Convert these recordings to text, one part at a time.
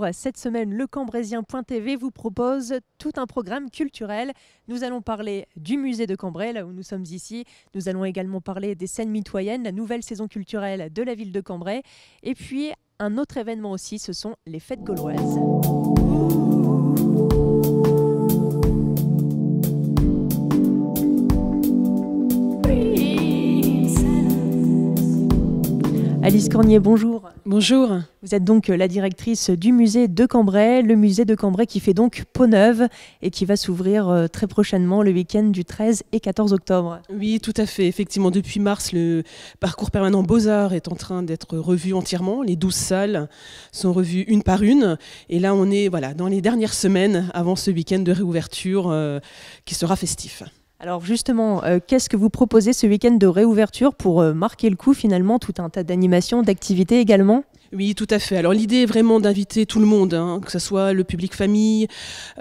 bonjour. Cette semaine, lecambréisien.tv vous propose tout un programme culturel. Nous allons parler du musée de Cambrai, là où nous sommes ici. Nous allons également parler des scènes mitoyennes, la nouvelle saison culturelle de la ville de Cambrai. Et puis, un autre événement aussi, ce sont les fêtes gauloises. Alice Cornier, bonjour. Bonjour. Vous êtes donc la directrice du musée de Cambrai, le musée de Cambrai qui fait donc peau neuve et qui va s'ouvrir très prochainement le week-end du 13 et 14 octobre. Oui, tout à fait. Effectivement, depuis mars, le parcours permanent Beaux-Arts est en train d'être revu entièrement. Les 12 salles sont revues une par une. Et là, on est dans les dernières semaines avant ce week-end de réouverture qui sera festif. Alors justement, qu'est-ce que vous proposez ce week-end de réouverture pour marquer le coup finalement, tout un tas d'animations, d'activités également ? Oui, tout à fait. Alors l'idée est vraiment d'inviter tout le monde, que ce soit le public famille,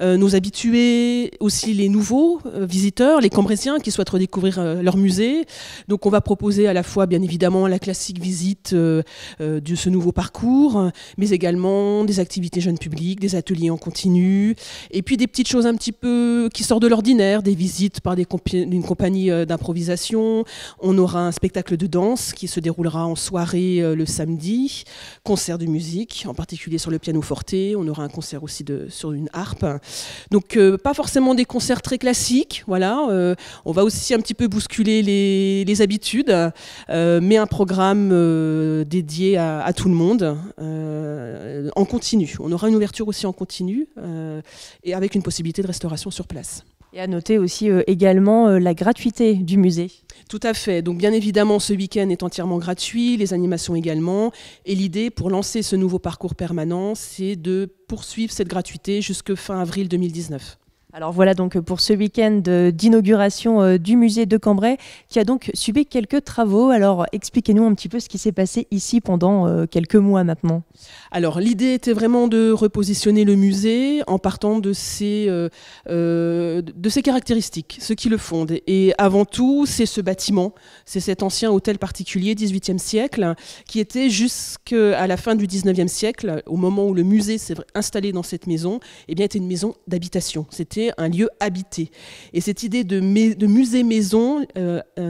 nos habitués, aussi les nouveaux visiteurs, les Cambrésiens qui souhaitent redécouvrir leur musée. Donc on va proposer à la fois bien évidemment la classique visite de ce nouveau parcours, mais également des activités jeunes publics, des ateliers en continu, et puis des petites choses un petit peu qui sortent de l'ordinaire, des visites par d'une compagnie d'improvisation. On aura un spectacle de danse qui se déroulera en soirée le samedi. Concert de musique, en particulier sur le piano-forte. On aura un concert aussi sur une harpe. Donc, pas forcément des concerts très classiques. Voilà. On va aussi un petit peu bousculer les habitudes, mais un programme dédié à tout le monde en continu. On aura une ouverture aussi en continu et avec une possibilité de restauration sur place. Et à noter aussi également la gratuité du musée. Tout à fait. Donc bien évidemment, ce week-end est entièrement gratuit, les animations également. Et l'idée pour lancer ce nouveau parcours permanent, c'est de poursuivre cette gratuité jusqu'à fin avril 2019. Alors voilà donc pour ce week-end d'inauguration du musée de Cambrai qui a donc subi quelques travaux. Alors expliquez-nous un petit peu ce qui s'est passé ici pendant quelques mois maintenant. Alors l'idée était vraiment de repositionner le musée en partant de ses caractéristiques, ce qui le fonde. Et avant tout, c'est ce bâtiment, c'est cet ancien hôtel particulier 18e siècle qui était jusqu'à la fin du 19e siècle, au moment où le musée s'est installé dans cette maison, eh bien, était une maison d'habitation. C'était un lieu habité. Et cette idée de musée-maison,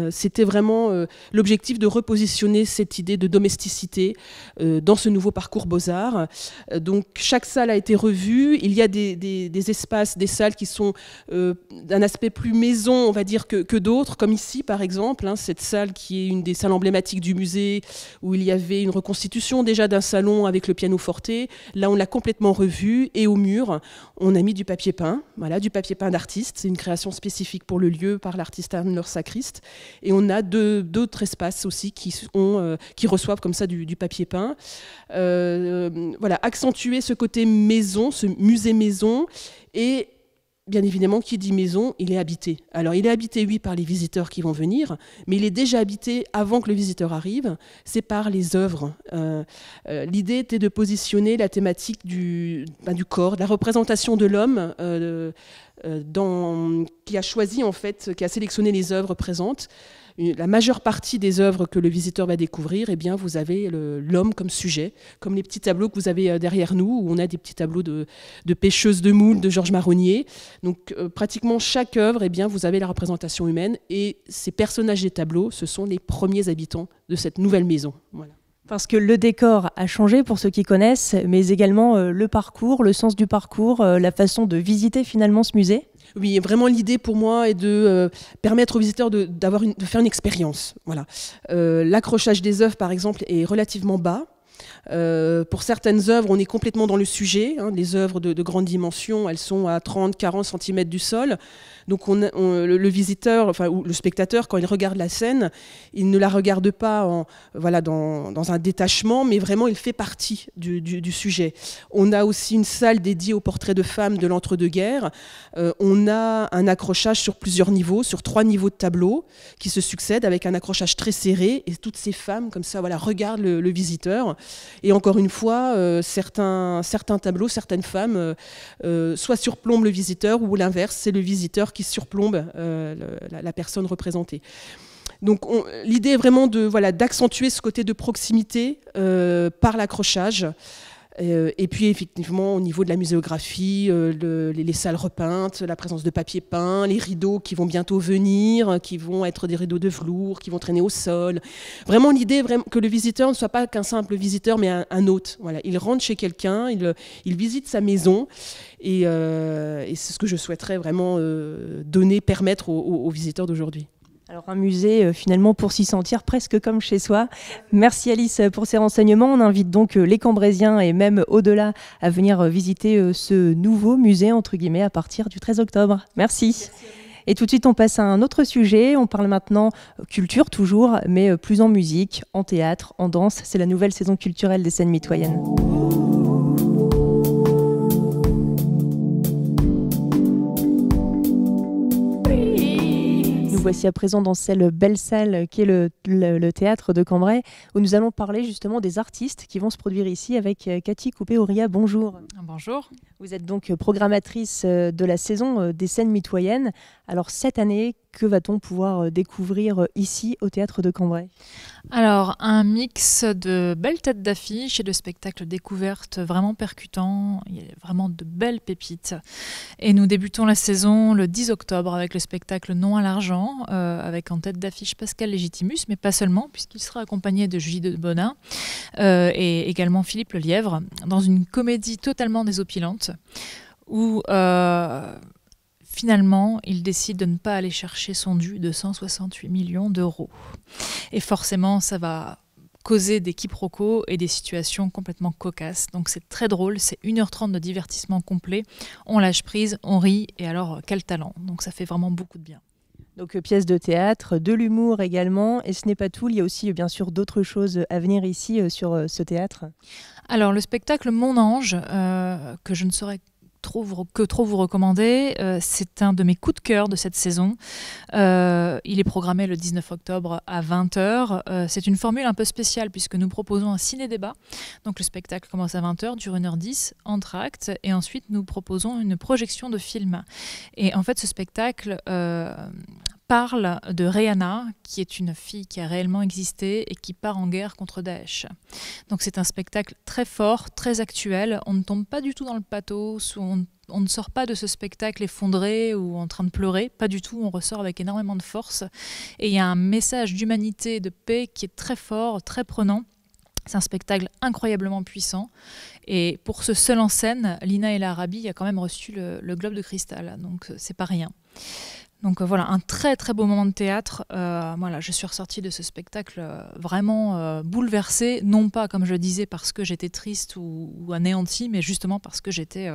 c'était vraiment l'objectif de repositionner cette idée de domesticité dans ce nouveau parcours Beaux-Arts. Donc chaque salle a été revue. Il y a des espaces, des salles qui sont d'un aspect plus maison, on va dire, que d'autres, comme ici par exemple, cette salle qui est une des salles emblématiques du musée, où il y avait une reconstitution déjà d'un salon avec le piano-forte. Là, on l'a complètement revu et au mur, on a mis du papier peint, du papier peint d'artiste. C'est une création spécifique pour le lieu par l'artiste Anne-Laure Sacriste. Et on a d'autres espaces aussi qui reçoivent comme ça du papier peint. Accentuer ce côté maison, ce musée maison. Et bien évidemment, qui dit maison, il est habité. Alors, il est habité, oui, par les visiteurs qui vont venir, mais il est déjà habité avant que le visiteur arrive. C'est par les œuvres. L'idée était de positionner la thématique du corps, de la représentation de l'homme qui a choisi, en fait, qui a sélectionné les œuvres présentes. La majeure partie des œuvres que le visiteur va découvrir, eh bien, vous avez l'homme comme sujet, comme les petits tableaux que vous avez derrière nous, où on a des petits tableaux de pêcheuses de moules de Georges Marronnier. Donc, pratiquement chaque œuvre, eh bien, vous avez la représentation humaine. Et ces personnages des tableaux, ce sont les premiers habitants de cette nouvelle maison. Voilà. Parce que le décor a changé pour ceux qui connaissent, mais également le parcours, le sens du parcours, la façon de visiter finalement ce musée. Oui, vraiment l'idée pour moi est de permettre aux visiteurs de faire une expérience. Voilà. L'accrochage des œuvres, par exemple, est relativement bas. Pour certaines œuvres, on est complètement dans le sujet. Les œuvres de grande dimension, elles sont à 30-40 cm du sol. Donc le visiteur, ou le spectateur, quand il regarde la scène, il ne la regarde pas dans un détachement, mais vraiment il fait partie du sujet. On a aussi une salle dédiée aux portraits de femmes de l'entre-deux-guerres. On a un accrochage sur plusieurs niveaux, sur 3 niveaux de tableaux qui se succèdent avec un accrochage très serré. Et toutes ces femmes, comme ça, regardent le visiteur. Et encore une fois, certains tableaux, certaines femmes, soit surplombent le visiteur ou l'inverse, c'est le visiteur qui surplombe la personne représentée. Donc l'idée est vraiment d'accentuer ce côté de proximité par l'accrochage. Et puis effectivement, au niveau de la muséographie, les salles repeintes, la présence de papier peint, les rideaux qui vont bientôt venir, qui vont être des rideaux de velours, qui vont traîner au sol. Vraiment l'idée que le visiteur ne soit pas qu'un simple visiteur, mais un hôte. Voilà. Il rentre chez quelqu'un, il visite sa maison, et c'est ce que je souhaiterais vraiment permettre aux visiteurs d'aujourd'hui. Alors un musée finalement pour s'y sentir presque comme chez soi. Merci Alice pour ces renseignements. On invite donc les Cambrésiens et même au-delà à venir visiter ce nouveau musée entre guillemets à partir du 13 octobre. Merci. Et tout de suite on passe à un autre sujet. On parle maintenant culture toujours, mais plus en musique, en théâtre, en danse. C'est la nouvelle saison culturelle des scènes mitoyennes. Voici à présent dans cette belle salle qui est le théâtre de Cambrai, où nous allons parler justement des artistes qui vont se produire ici avec Cathy Coupé-Auria. Bonjour. Bonjour. Vous êtes donc programmatrice de la saison des scènes mitoyennes. Alors cette année, que va-t-on pouvoir découvrir ici au théâtre de Cambrai ? Alors, un mix de belles têtes d'affiche et de spectacles découvertes vraiment percutants. Il y a vraiment de belles pépites. Et nous débutons la saison le 10 octobre avec le spectacle Non à l'argent, avec en tête d'affiche Pascal Légitimus, mais pas seulement, puisqu'il sera accompagné de Julie Debonin et également Philippe Lelièvre, dans une comédie totalement désopilante, où finalement, il décide de ne pas aller chercher son dû de 168 millions d'euros. Et forcément, ça va causer des quiproquos et des situations complètement cocasses. Donc c'est très drôle, c'est 1h30 de divertissement complet. On lâche prise, on rit, et alors quel talent. Donc ça fait vraiment beaucoup de bien. Donc pièce de théâtre, de l'humour également, et ce n'est pas tout, il y a aussi bien sûr d'autres choses à venir ici sur ce théâtre. Alors le spectacle Mon Ange, que je ne saurais que trop vous recommander, c'est un de mes coups de cœur de cette saison. Il est programmé le 19 octobre à 20h. C'est une formule un peu spéciale puisque nous proposons un ciné-débat. Donc le spectacle commence à 20h, dure 1h10, entr'acte, et ensuite nous proposons une projection de film. Et en fait ce spectacle parle de Rihanna, qui est une fille qui a réellement existé et qui part en guerre contre Daesh. Donc c'est un spectacle très fort, très actuel. On ne tombe pas du tout dans le pathos, on ne sort pas de ce spectacle effondré ou en train de pleurer, pas du tout. On ressort avec énormément de force. Et il y a un message d'humanité et de paix qui est très fort, très prenant. C'est un spectacle incroyablement puissant. Et pour ce seul en scène, Lina El Arabi a quand même reçu le Globe de Cristal. Donc c'est pas rien. Donc voilà, un très très beau moment de théâtre. Voilà, je suis ressortie de ce spectacle vraiment bouleversée, non pas comme je le disais parce que j'étais triste ou anéantie, mais justement parce que j'étais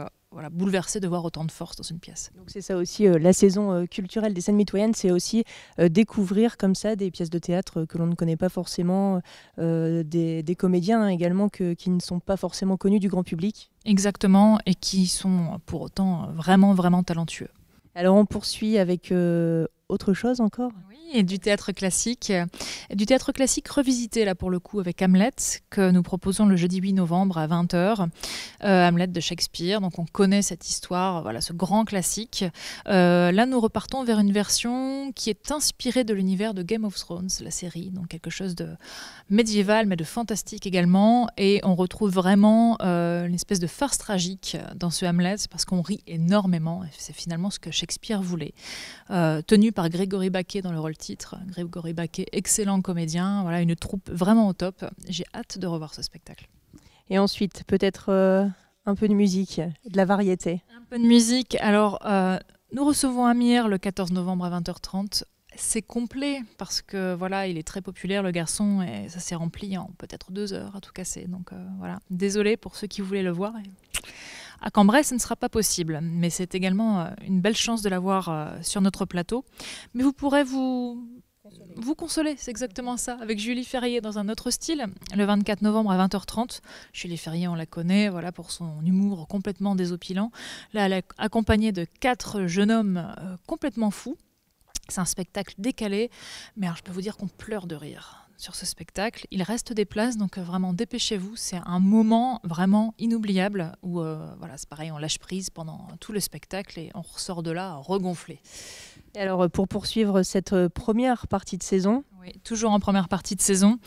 bouleversée de voir autant de force dans une pièce. Donc c'est ça aussi, la saison culturelle des scènes mitoyennes, c'est aussi découvrir comme ça des pièces de théâtre que l'on ne connaît pas forcément, des comédiens également qui ne sont pas forcément connus du grand public. Exactement, et qui sont pour autant vraiment vraiment talentueux. Alors on poursuit avec autre chose encore ? Oui, et du théâtre classique. Du théâtre classique revisité, là pour le coup, avec Hamlet, que nous proposons le jeudi 8 novembre à 20h. Hamlet de Shakespeare, donc on connaît cette histoire, voilà, ce grand classique. Là, nous repartons vers une version qui est inspirée de l'univers de Game of Thrones, la série, donc quelque chose de médiéval, mais de fantastique également. Et on retrouve vraiment une espèce de farce tragique dans ce Hamlet, parce qu'on rit énormément. Et c'est finalement ce que Shakespeare voulait. Tenu par Grégory Baquet dans le rôle titre. Grégory Baquet, excellent comédien, voilà, une troupe vraiment au top. J'ai hâte de revoir ce spectacle. Et ensuite, peut-être un peu de musique, de la variété. Un peu de musique. Alors, nous recevons Amir le 14 novembre à 20h30. C'est complet parce que voilà, il est très populaire, le garçon, et ça s'est rempli en peut-être 2 heures à tout casser. Donc voilà, désolé pour ceux qui voulaient le voir. À Cambrai, ce ne sera pas possible, mais c'est également une belle chance de l'avoir sur notre plateau. Mais vous pourrez vous consoler, c'est exactement ça, avec Julie Ferrier dans un autre style, le 24 novembre à 20h30. Julie Ferrier, on la connaît, voilà, pour son humour complètement désopilant. Là, elle est accompagnée de 4 jeunes hommes complètement fous. C'est un spectacle décalé, mais alors, je peux vous dire qu'on pleure de rire sur ce spectacle. Il reste des places, donc vraiment dépêchez-vous. C'est un moment vraiment inoubliable où voilà, c'est pareil, on lâche prise pendant tout le spectacle et on ressort de là regonflé. Et alors pour poursuivre cette première partie de saison, Oui, toujours en première partie de saison.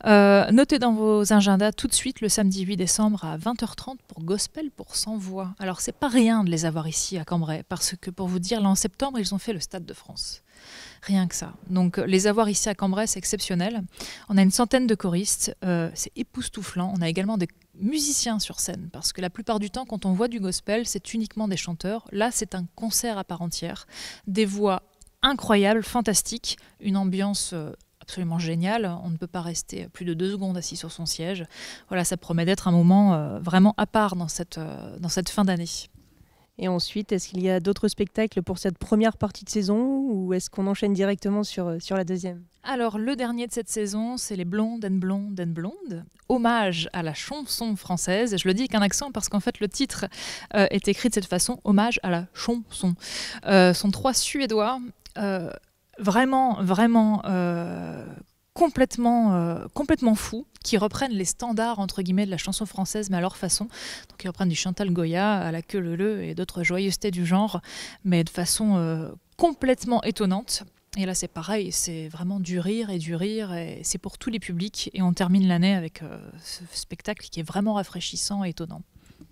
Notez dans vos agendas tout de suite le samedi 8 décembre à 20h30 pour Gospel pour 100 voix. Alors c'est pas rien de les avoir ici à Cambrai, parce que pour vous dire, là en septembre, ils ont fait le Stade de France. Rien que ça. Donc les avoir ici à Cambrai, c'est exceptionnel. On a une centaine de choristes, c'est époustouflant. On a également des musiciens sur scène, parce que la plupart du temps, quand on voit du gospel, c'est uniquement des chanteurs. Là, c'est un concert à part entière. Des voix incroyables, fantastiques, une ambiance absolument géniale. On ne peut pas rester plus de 2 secondes assis sur son siège. Voilà, ça promet d'être un moment vraiment à part dans cette fin d'année. Et ensuite, est-ce qu'il y a d'autres spectacles pour cette première partie de saison ou est-ce qu'on enchaîne directement sur la deuxième ? Alors, le dernier de cette saison, c'est les Blondes and Blondes and Blondes, hommage à la chanson française. Je le dis avec un accent parce qu'en fait, le titre est écrit de cette façon, hommage à la chanson. Sont 3 Suédois, vraiment complètement fous, qui reprennent les standards entre guillemets de la chanson française, mais à leur façon. Donc ils reprennent du Chantal Goya à la queue leu et d'autres joyeusetés du genre, mais de façon complètement étonnante. Et là c'est pareil, c'est vraiment du rire, et c'est pour tous les publics. Et on termine l'année avec ce spectacle qui est vraiment rafraîchissant et étonnant.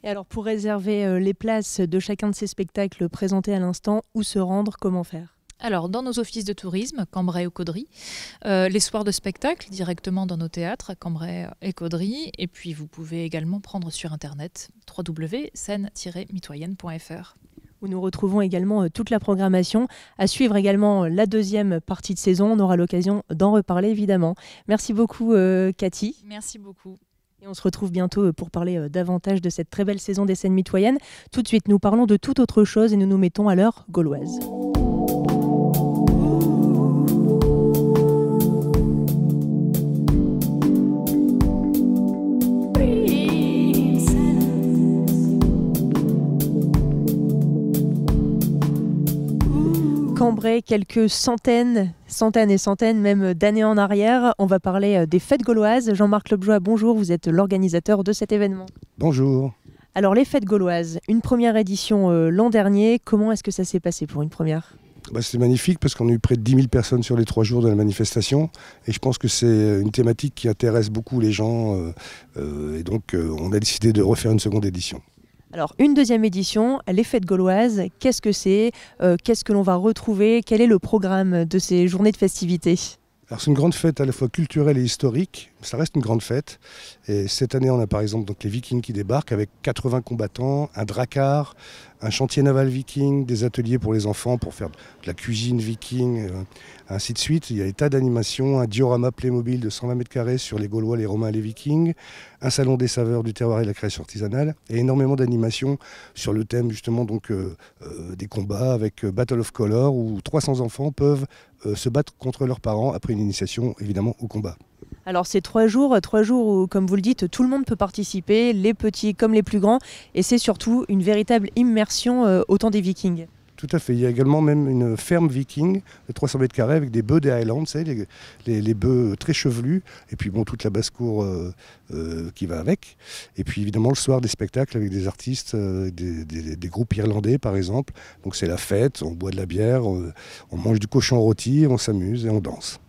Et alors pour réserver les places de chacun de ces spectacles présentés à l'instant, où se rendre, comment faire ? Alors, dans nos offices de tourisme, Cambrai ou Caudry, les soirs de spectacle, directement dans nos théâtres, Cambrai et Caudry, et puis vous pouvez également prendre sur Internet www.scène-mitoyenne.fr. Où nous retrouvons également toute la programmation. À suivre également la deuxième partie de saison, on aura l'occasion d'en reparler évidemment. Merci beaucoup Cathy. Merci beaucoup. Et on se retrouve bientôt pour parler davantage de cette très belle saison des scènes mitoyennes. Tout de suite, nous parlons de toute autre chose et nous nous mettons à l'heure gauloise. Cambrai, quelques centaines même d'années en arrière. On va parler des fêtes gauloises. Jean-Marc Lebjoie, bonjour, vous êtes l'organisateur de cet événement. Bonjour. Alors les fêtes gauloises, une première édition l'an dernier, comment est-ce que ça s'est passé pour une première ? C'est magnifique parce qu'on a eu près de 10 000 personnes sur les 3 jours de la manifestation et je pense que c'est une thématique qui intéresse beaucoup les gens et donc on a décidé de refaire une seconde édition. Alors, une deuxième édition, les fêtes gauloises, qu'est-ce que c'est ? Qu'est-ce que l'on va retrouver ? Quel est le programme de ces journées de festivités ? Alors, c'est une grande fête à la fois culturelle et historique, ça reste une grande fête. Et cette année, on a par exemple donc, les Vikings qui débarquent avec 80 combattants, un drakkar, un chantier naval viking, des ateliers pour les enfants pour faire de la cuisine viking, ainsi de suite. Il y a des tas d'animations, un diorama Playmobil de 120 mètres carrés sur les Gaulois, les Romains et les Vikings, un salon des saveurs du terroir et de la création artisanale, et énormément d'animations sur le thème justement donc, des combats avec Battle of Color où 300 enfants peuvent se battre contre leurs parents après une initiation évidemment au combat. Alors c'est 3 jours où, comme vous le dites, tout le monde peut participer, les petits comme les plus grands, et c'est surtout une véritable immersion au temps des Vikings. Tout à fait. Il y a également même une ferme viking de 300 mètres carrés avec des bœufs des Highlands, les bœufs très chevelus, et puis bon, toute la basse-cour qui va avec. Et puis évidemment le soir des spectacles avec des artistes, des groupes irlandais par exemple. Donc c'est la fête, on boit de la bière, on mange du cochon rôti, on s'amuse et on danse.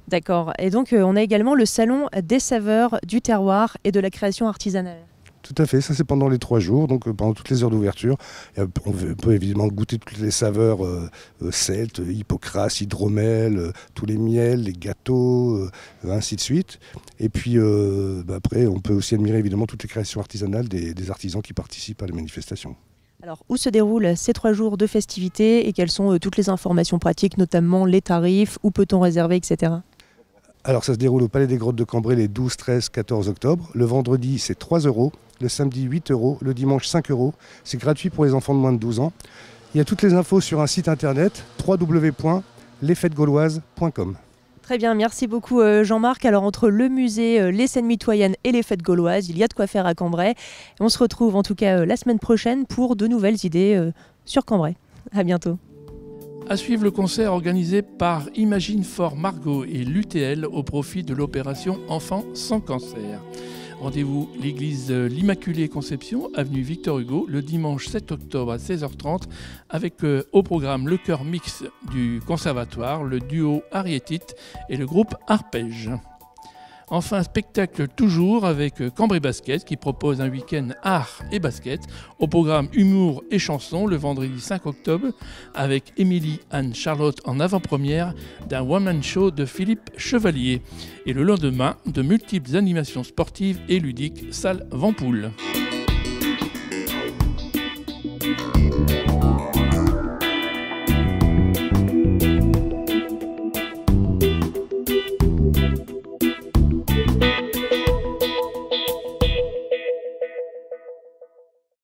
D'accord. Et donc on a également le salon des saveurs du terroir et de la création artisanale. Tout à fait, ça c'est pendant les 3 jours, donc pendant toutes les heures d'ouverture. On peut évidemment goûter toutes les saveurs celtes, hippocras, hydromel, tous les miels, les gâteaux, ainsi de suite. Et puis après, on peut aussi admirer évidemment toutes les créations artisanales des artisans qui participent à la manifestation. Alors, où se déroulent ces 3 jours de festivités et quelles sont toutes les informations pratiques, notamment les tarifs, où peut-on réserver, etc. Alors ça se déroule au Palais des Grottes de Cambrai les 12, 13, 14 octobre. Le vendredi c'est 3 €, le samedi 8 €, le dimanche 5 €. C'est gratuit pour les enfants de moins de 12 ans. Il y a toutes les infos sur un site internet www.lesfêtesgauloises.com. Très bien, merci beaucoup Jean-Marc. Alors entre le musée, les scènes mitoyennes et les fêtes gauloises, il y a de quoi faire à Cambrai. On se retrouve en tout cas la semaine prochaine pour de nouvelles idées sur Cambrai. À bientôt. À suivre le concert organisé par Imagine for Margot et l'UTL au profit de l'opération Enfants sans cancer. Rendez-vous l'église l'Immaculée Conception, avenue Victor Hugo, le dimanche 7 octobre à 16h30, avec au programme le chœur mix du conservatoire, le duo Ariétite et le groupe Arpège. Enfin, spectacle toujours avec Cambrai Basket qui propose un week-end art et basket au programme humour et chansons le vendredi 5 octobre avec Émilie Anne-Charlotte en avant-première d'un one-man show de Philippe Chevalier. Et le lendemain, de multiples animations sportives et ludiques, salle Vampoule.